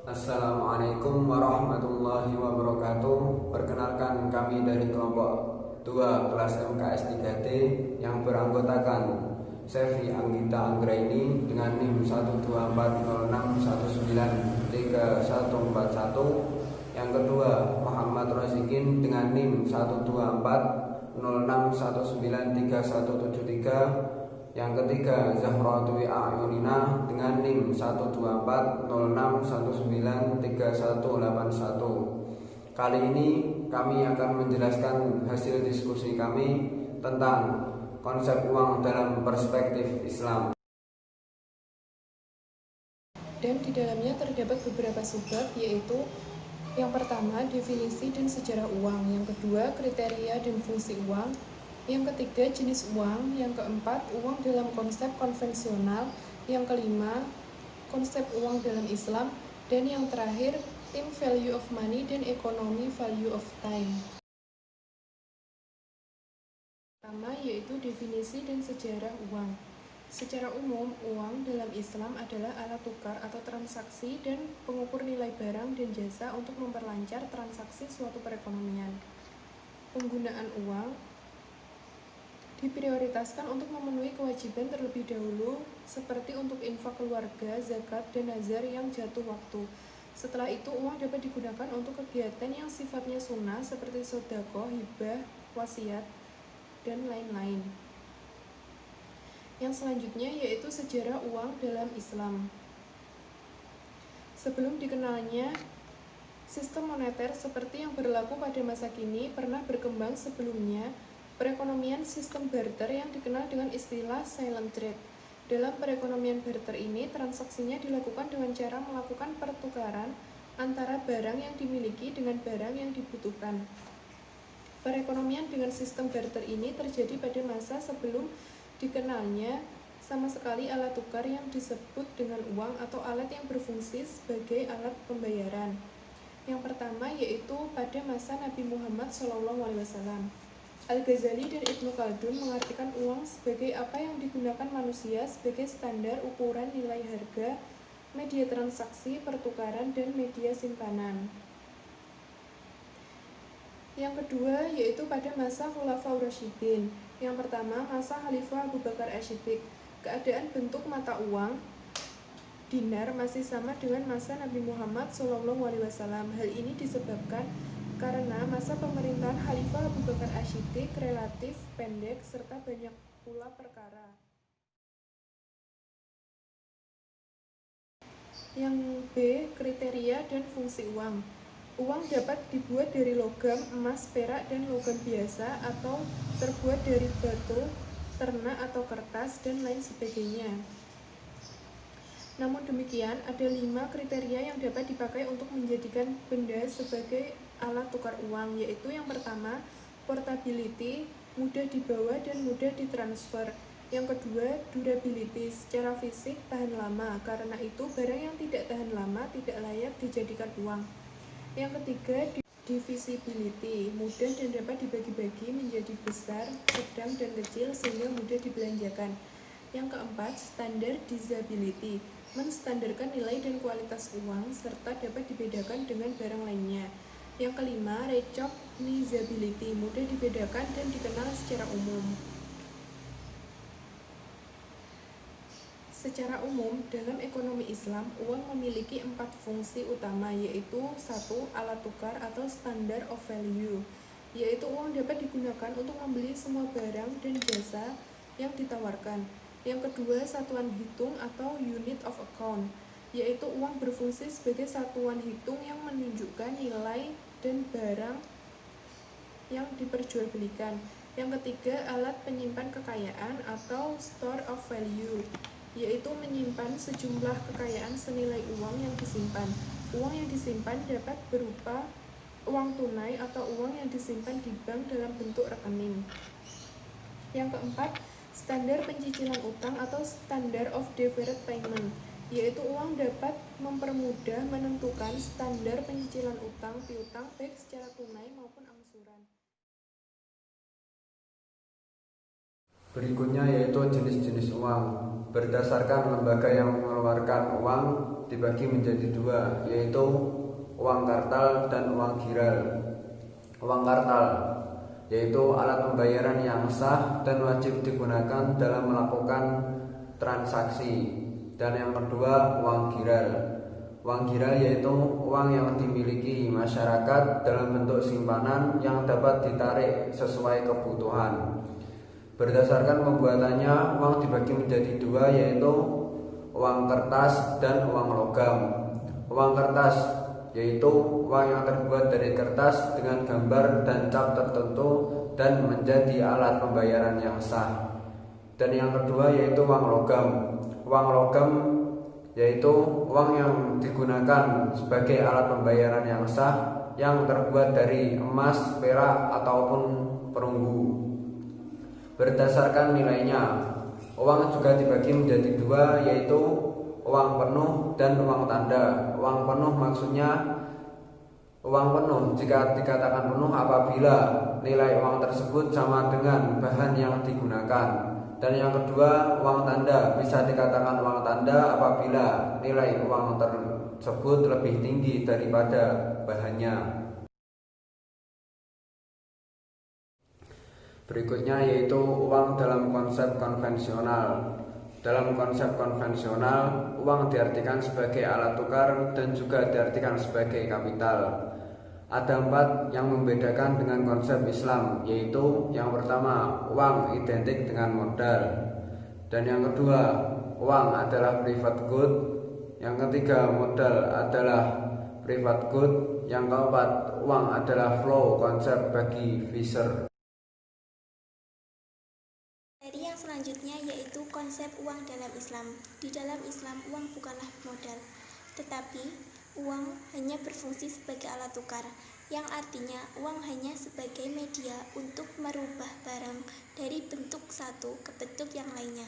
Assalamualaikum warahmatullahi wabarakatuh. Perkenalkan, kami dari kelompok 2 kelas MKS 3D yang beranggotakan Sevi Anggita Anggraini dengan NIM 12406193141. Yang kedua, Muhammad Rozikin dengan NIM 12406193173. Yang ketiga, Zahra Dwi Ayunina dengan NIM 12406193181. Kali ini kami akan menjelaskan hasil diskusi kami tentang konsep uang dalam perspektif Islam. Dan di dalamnya terdapat beberapa subbab, yaitu yang pertama, definisi dan sejarah uang. Yang kedua, kriteria dan fungsi uang. Yang ketiga, jenis uang. Yang keempat, uang dalam konsep konvensional. Yang kelima, konsep uang dalam Islam. Dan yang terakhir, tim value of money dan ekonomi value of time. Pertama, yaitu definisi dan sejarah uang. Secara umum, uang dalam Islam adalah alat tukar atau transaksi dan pengukur nilai barang dan jasa untuk memperlancar transaksi suatu perekonomian. Penggunaan uang diprioritaskan untuk memenuhi kewajiban terlebih dahulu, seperti untuk infak keluarga, zakat, dan nazar yang jatuh waktu. Setelah itu, uang dapat digunakan untuk kegiatan yang sifatnya sunnah, seperti sedekah, hibah, wasiat, dan lain-lain. Yang selanjutnya yaitu sejarah uang dalam Islam. Sebelum dikenalnya sistem moneter seperti yang berlaku pada masa kini pernah berkembang sebelumnya, perekonomian sistem barter yang dikenal dengan istilah silent trade. Dalam perekonomian barter ini, transaksinya dilakukan dengan cara melakukan pertukaran antara barang yang dimiliki dengan barang yang dibutuhkan. Perekonomian dengan sistem barter ini terjadi pada masa sebelum dikenalnya sama sekali alat tukar yang disebut dengan uang atau alat yang berfungsi sebagai alat pembayaran. Yang pertama yaitu pada masa Nabi Muhammad SAW. Al-Ghazali dan Ibnu Khaldun mengartikan uang sebagai apa yang digunakan manusia sebagai standar ukuran nilai harga, media transaksi, pertukaran, dan media simpanan. Yang kedua yaitu pada masa Khulafaur Rasyidin. Yang pertama, masa Khalifah Abu Bakar Asy-Syiddiq. Keadaan bentuk mata uang dinar masih sama dengan masa Nabi Muhammad SAW. Hal ini disebabkan karena masa pemerintahan Khalifah Abu Bakar Asy-Syiddiq relatif pendek serta banyak pula perkara. Yang B, kriteria dan fungsi uang. Uang dapat dibuat dari logam, emas, perak, dan logam biasa atau terbuat dari batu, ternak atau kertas, dan lain sebagainya. Namun demikian, ada 5 kriteria yang dapat dipakai untuk menjadikan benda sebagai alat tukar uang, yaitu yang pertama, portability, mudah dibawa dan mudah ditransfer. Yang kedua, durability, secara fisik tahan lama, karena itu barang yang tidak tahan lama tidak layak dijadikan uang. Yang ketiga, divisibility, mudah dan dapat dibagi-bagi menjadi besar, sedang, dan kecil sehingga mudah dibelanjakan. Yang keempat, standardizability, menstandarkan nilai dan kualitas uang serta dapat dibedakan dengan barang lainnya. Yang kelima, recognizability, mudah dibedakan dan dikenal secara umum. Secara umum, dalam ekonomi Islam, uang memiliki 4 fungsi utama, yaitu 1. Alat tukar atau standard of value, yaitu uang dapat digunakan untuk membeli semua barang dan jasa yang ditawarkan. Yang kedua, satuan hitung atau unit of account, yaitu uang berfungsi sebagai satuan hitung yang menunjukkan nilai dan barang yang diperjualbelikan. Yang ketiga, alat penyimpan kekayaan atau store of value, yaitu menyimpan sejumlah kekayaan senilai uang yang disimpan. Uang yang disimpan dapat berupa uang tunai atau uang yang disimpan di bank dalam bentuk rekening. Yang keempat, standar pencicilan utang atau standard of deferred payment, yaitu uang dapat mempermudah menentukan standar pencicilan utang piutang baik secara tunai maupun angsuran. Berikutnya yaitu jenis-jenis uang. Berdasarkan lembaga yang mengeluarkan uang dibagi menjadi dua, yaitu uang kartal dan uang giral. Uang kartal yaitu alat pembayaran yang sah dan wajib digunakan dalam melakukan transaksi. Dan yang kedua, uang giral. Uang giral yaitu uang yang dimiliki masyarakat dalam bentuk simpanan yang dapat ditarik sesuai kebutuhan. Berdasarkan pembuatannya, uang dibagi menjadi dua, yaitu uang kertas dan uang logam. Uang kertas yaitu uang yang terbuat dari kertas dengan gambar dan cap tertentu dan menjadi alat pembayaran yang sah. Dan yang kedua yaitu uang logam. Uang logam yaitu uang yang digunakan sebagai alat pembayaran yang sah yang terbuat dari emas, perak ataupun perunggu. Berdasarkan nilainya, uang juga dibagi menjadi dua, yaitu uang penuh dan uang tanda. Uang penuh maksudnya uang penuh jika dikatakan penuh apabila nilai uang tersebut sama dengan bahan yang digunakan. Dan yang kedua, uang tanda bisa dikatakan uang tanda apabila nilai uang tersebut lebih tinggi daripada bahannya. Berikutnya yaitu uang dalam konsep konvensional. Dalam konsep konvensional, uang diartikan sebagai alat tukar dan juga diartikan sebagai kapital. Ada 4 yang membedakan dengan konsep Islam, yaitu yang pertama, uang identik dengan modal. Dan yang kedua, uang adalah private good. Yang ketiga, modal adalah private good. Yang keempat, uang adalah flow konsep bagi Fisher. Materi yang selanjutnya yaitu konsep uang dalam Islam. Di dalam Islam, uang bukanlah modal, tetapi uang hanya berfungsi sebagai alat tukar, yang artinya uang hanya sebagai media untuk merubah barang dari bentuk satu ke bentuk yang lainnya.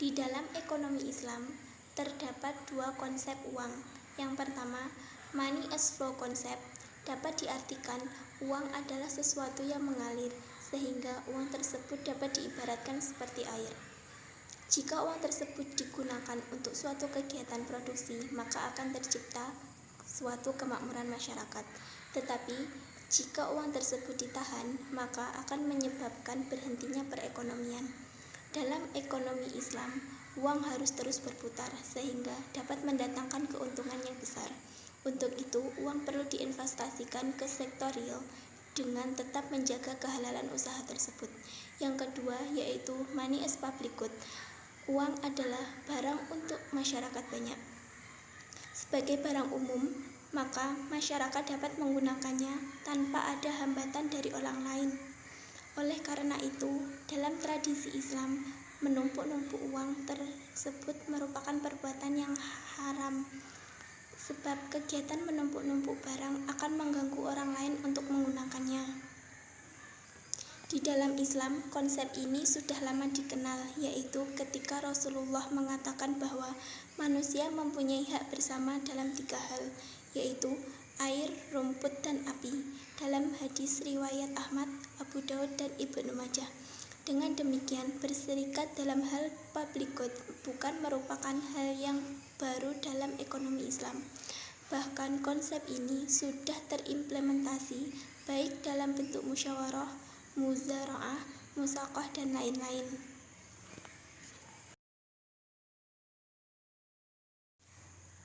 Di dalam ekonomi Islam, terdapat 2 konsep uang. Yang pertama, money as flow konsep, dapat diartikan uang adalah sesuatu yang mengalir, sehingga uang tersebut dapat diibaratkan seperti air. Jika uang tersebut digunakan untuk suatu kegiatan produksi, maka akan tercipta suatu kemakmuran masyarakat. Tetapi, jika uang tersebut ditahan, maka akan menyebabkan berhentinya perekonomian. Dalam ekonomi Islam, uang harus terus berputar sehingga dapat mendatangkan keuntungan yang besar. Untuk itu, uang perlu diinvestasikan ke sektor real dengan tetap menjaga kehalalan usaha tersebut. Yang kedua yaitu money as public good. Uang adalah barang untuk masyarakat banyak. Sebagai barang umum, maka masyarakat dapat menggunakannya tanpa ada hambatan dari orang lain. Oleh karena itu, dalam tradisi Islam, menumpuk-numpuk uang tersebut merupakan perbuatan yang haram. Sebab kegiatan menumpuk-numpuk barang akan mengganggu orang lain untuk menggunakannya. Di dalam Islam, konsep ini sudah lama dikenal, yaitu ketika Rasulullah mengatakan bahwa manusia mempunyai hak bersama dalam 3 hal, yaitu air, rumput, dan api, dalam hadis riwayat Ahmad, Abu Daud, dan Ibnu Majah. Dengan demikian, berserikat dalam hal public good bukan merupakan hal yang baru dalam ekonomi Islam. Bahkan konsep ini sudah terimplementasi baik dalam bentuk musyawarah, muzara'ah, musaqah, dan lain-lain.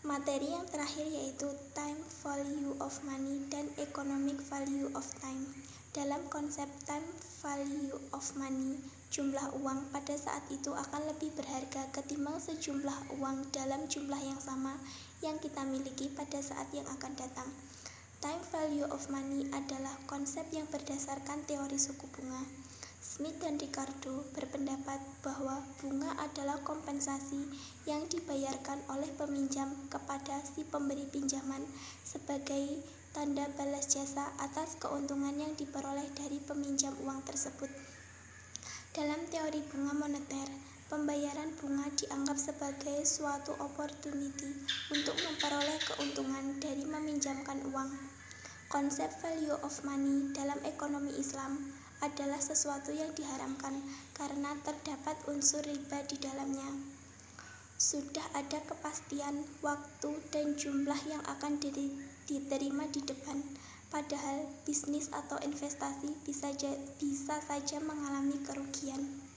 Materi yang terakhir yaitu time value of money dan economic value of time. Dalam konsep time value of money, jumlah uang pada saat itu akan lebih berharga ketimbang sejumlah uang dalam jumlah yang sama yang kita miliki pada saat yang akan datang. Time value of money adalah konsep yang berdasarkan teori suku bunga. Smith dan Ricardo berpendapat bahwa bunga adalah kompensasi yang dibayarkan oleh peminjam kepada si pemberi pinjaman sebagai tanda balas jasa atas keuntungan yang diperoleh dari peminjam uang tersebut. Dalam teori bunga moneter, pembayaran bunga dianggap sebagai suatu opportunity untuk memperoleh keuntungan dari meminjamkan uang. Konsep value of money dalam ekonomi Islam adalah sesuatu yang diharamkan karena terdapat unsur riba di dalamnya. sudah ada kepastian waktu dan jumlah yang akan diterima di depan. Padahal bisnis atau investasi bisa saja mengalami kerugian.